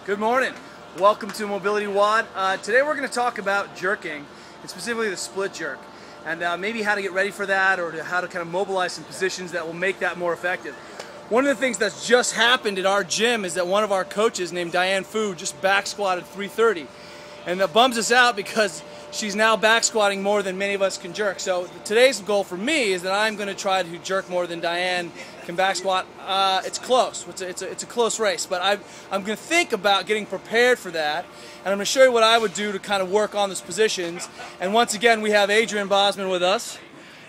Good morning. Welcome to MobilityWOD. Today we're going to talk about jerking, and specifically the split jerk, and maybe how to get ready for that, or how to kind of mobilize some positions that will make that more effective. One of the things that's just happened at our gym is that one of our coaches named Diane Fu just back squatted 330, and that bums us out because she's now back squatting more than many of us can jerk. So today's goal for me is that I'm going to try to jerk more than Diane can back squat. It's close. It's a close race, but I'm going to think about getting prepared for that, and I'm going to show you what I would do to kind of work on those positions. And once again, we have Adrian Bosman with us.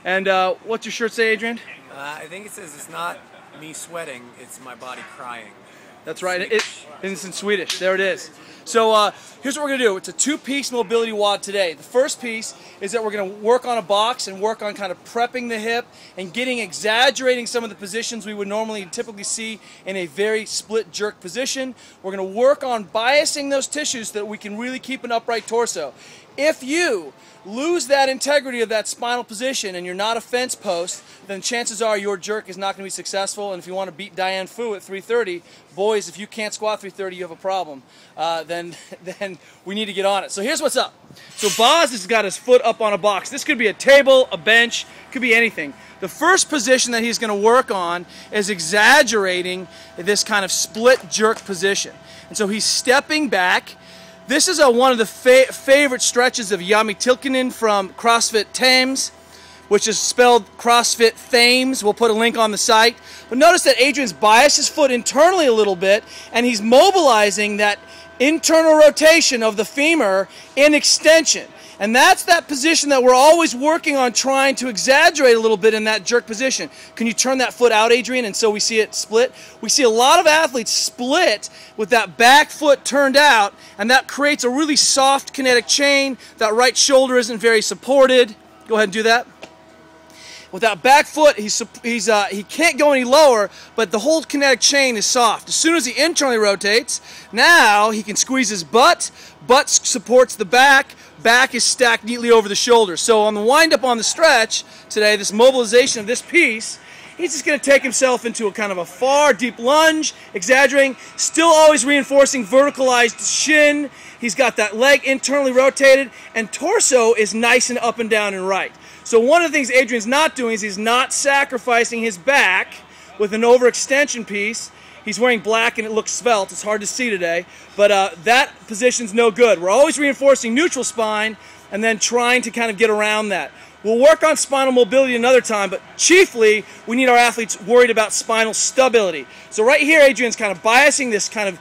And what's your shirt say, Adrian? I think it says it's not me sweating, it's my body crying. That's right. It's in Swedish. There it is. So here's what we're going to do. It's a two-piece mobility WOD today. The first piece is that we're going to work on a box and work on kind of prepping the hip and exaggerating some of the positions we would normally typically see in a very split jerk position. We're going to work on biasing those tissues so that we can really keep an upright torso. If you lose that integrity of that spinal position and you're not a fence post, then chances are your jerk is not going to be successful. And if you want to beat Diane Fu at 330, boys, if you can't squat 330, you have a problem. Then we need to get on it. So here's what's up. So Boz has got his foot up on a box. This could be a table, a bench, could be anything. The first position that he's going to work on is exaggerating this kind of split jerk position. And so he's stepping back. This is one of the favorite stretches of Jami Tilkinen from CrossFit Thames, which is spelled CrossFit Thames. We'll put a link on the site. But notice that Adrian's biased his foot internally a little bit, and he's mobilizing that internal rotation of the femur in extension. And that's that position that we're always working on trying to exaggerate a little bit in that jerk position. Can you turn that foot out, Adrian, and so we see it split? We see a lot of athletes split with that back foot turned out, and that creates a really soft kinetic chain. That right shoulder isn't very supported. Go ahead and do that. With that back foot, he can't go any lower, but the whole kinetic chain is soft. As soon as he internally rotates, now he can squeeze his butt. Butt supports the back. Back is stacked neatly over the shoulders. So on the wind up on the stretch today, this mobilization of this piece, he's just going to take himself into a kind of a far deep lunge, exaggerating, still always reinforcing verticalized shin. He's got that leg internally rotated, and torso is nice and up and down and right. So one of the things Adrian's not doing is he's not sacrificing his back with an overextension piece. He's wearing black and it looks svelte. It's hard to see today, but that position's no good. We're always reinforcing neutral spine and then trying to kind of get around that. We'll work on spinal mobility another time, but chiefly we need our athletes worried about spinal stability. So right here, Adrian's kind of biasing this kind of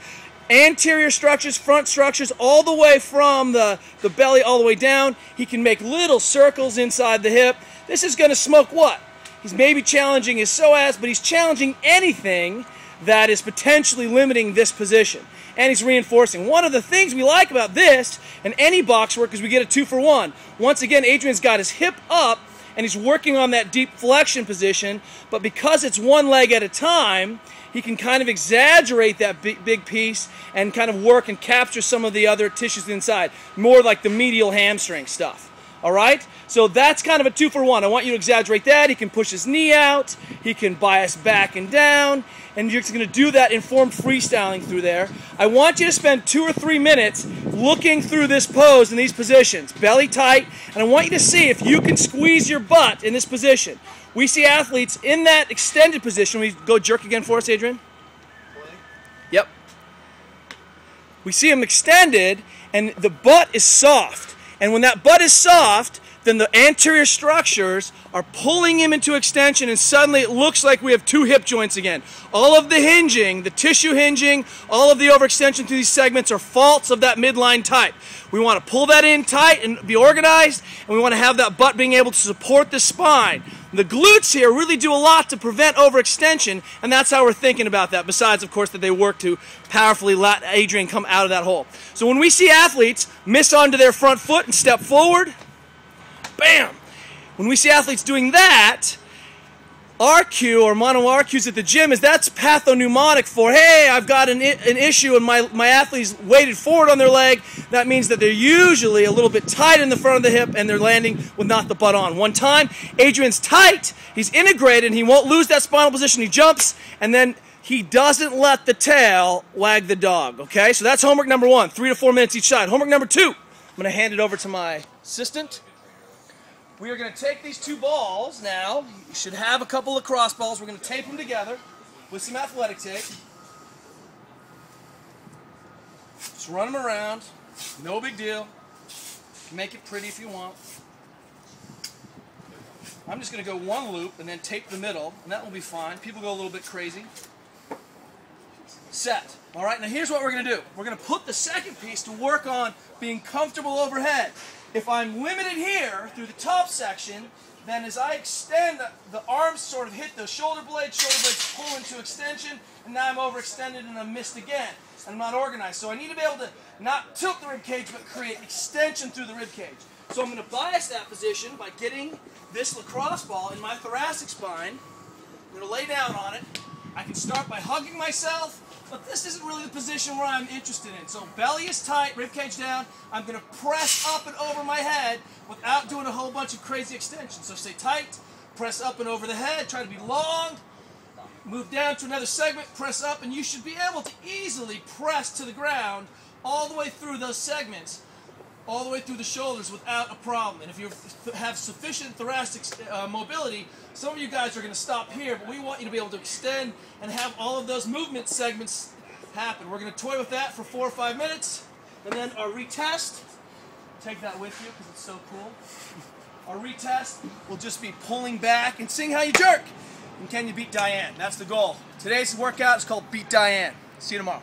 anterior structures, front structures, all the way from the belly all the way down. He can make little circles inside the hip. This is going to smoke what? He's maybe challenging his psoas, but he's challenging anything that is potentially limiting this position. And he's reinforcing. One of the things we like about this and any box work is we get a 2-for-1. Once again, Adrian's got his hip up and he's working on that deep flexion position, but because it's one leg at a time, he can kind of exaggerate that big piece and kind of work and capture some of the other tissues inside, more like the medial hamstring stuff. All right? So that's kind of a 2-for-1. I want you to exaggerate that. He can push his knee out. He can bias back and down. And you're just going to do that informed freestyling through there. I want you to spend 2 or 3 minutes looking through this pose in these positions, belly tight, and I want you to see if you can squeeze your butt in this position. We see athletes in that extended position. We go jerk again for us, Adrian. Yep. We see him extended, and the butt is soft. And when that butt is soft, then the anterior structures are pulling him into extension, and suddenly it looks like we have two hip joints again. All of the hinging, the tissue hinging, all of the overextension through these segments are faults of that midline type. We want to pull that in tight and be organized, and we want to have that butt being able to support the spine. The glutes here really do a lot to prevent overextension, and that's how we're thinking about that, besides, of course, that they work to powerfully let Adrian come out of that hole. So when we see athletes miss onto their front foot and step forward, bam! When we see athletes doing that, our cue, or mono R cues at the gym, is that's pathognomonic for, hey, I've got an issue and my athlete's weighted forward on their leg. That means that they're usually a little bit tight in the front of the hip and they're landing with not the butt on. One time, Adrian's tight, he's integrated, and he won't lose that spinal position. He jumps, and then he doesn't let the tail wag the dog, okay? So that's homework number 1, 3 to 4 minutes each side. Homework number 2, I'm going to hand it over to my assistant. We are going to take these 2 balls now. You should have a couple of lacrosse balls. We're going to tape them together with some athletic tape. Just run them around. No big deal. Make it pretty if you want. I'm just going to go 1 loop and then tape the middle, and that will be fine. People go a little bit crazy. Set. All right, now here's what we're going to do. We're going to put the second piece to work on being comfortable overhead. If I'm limited here through the top section, then as I extend, the arms sort of hit the shoulder blades pull into extension, and now I'm overextended and I'm missed again. And I'm not organized. So I need to be able to not tilt the rib cage, but create extension through the rib cage. So I'm going to bias that position by getting this lacrosse ball in my thoracic spine. I'm going to lay down on it. I can start by hugging myself, but this isn't really the position where I'm interested in. So belly is tight, rib cage down. I'm going to press up and over my head without doing a whole bunch of crazy extensions. So stay tight, press up and over the head, try to be long, move down to another segment, press up, and you should be able to easily press to the ground all the way through those segments, all the way through the shoulders without a problem. And if you have sufficient thoracic mobility, some of you guys are going to stop here, but we want you to be able to extend and have all of those movement segments happen. We're going to toy with that for 4 or 5 minutes, and then our retest, take that with you because it's so cool. Our retest will just be pulling back and seeing how you jerk. And can you beat Diane? That's the goal. Today's workout is called Beat Diane. See you tomorrow.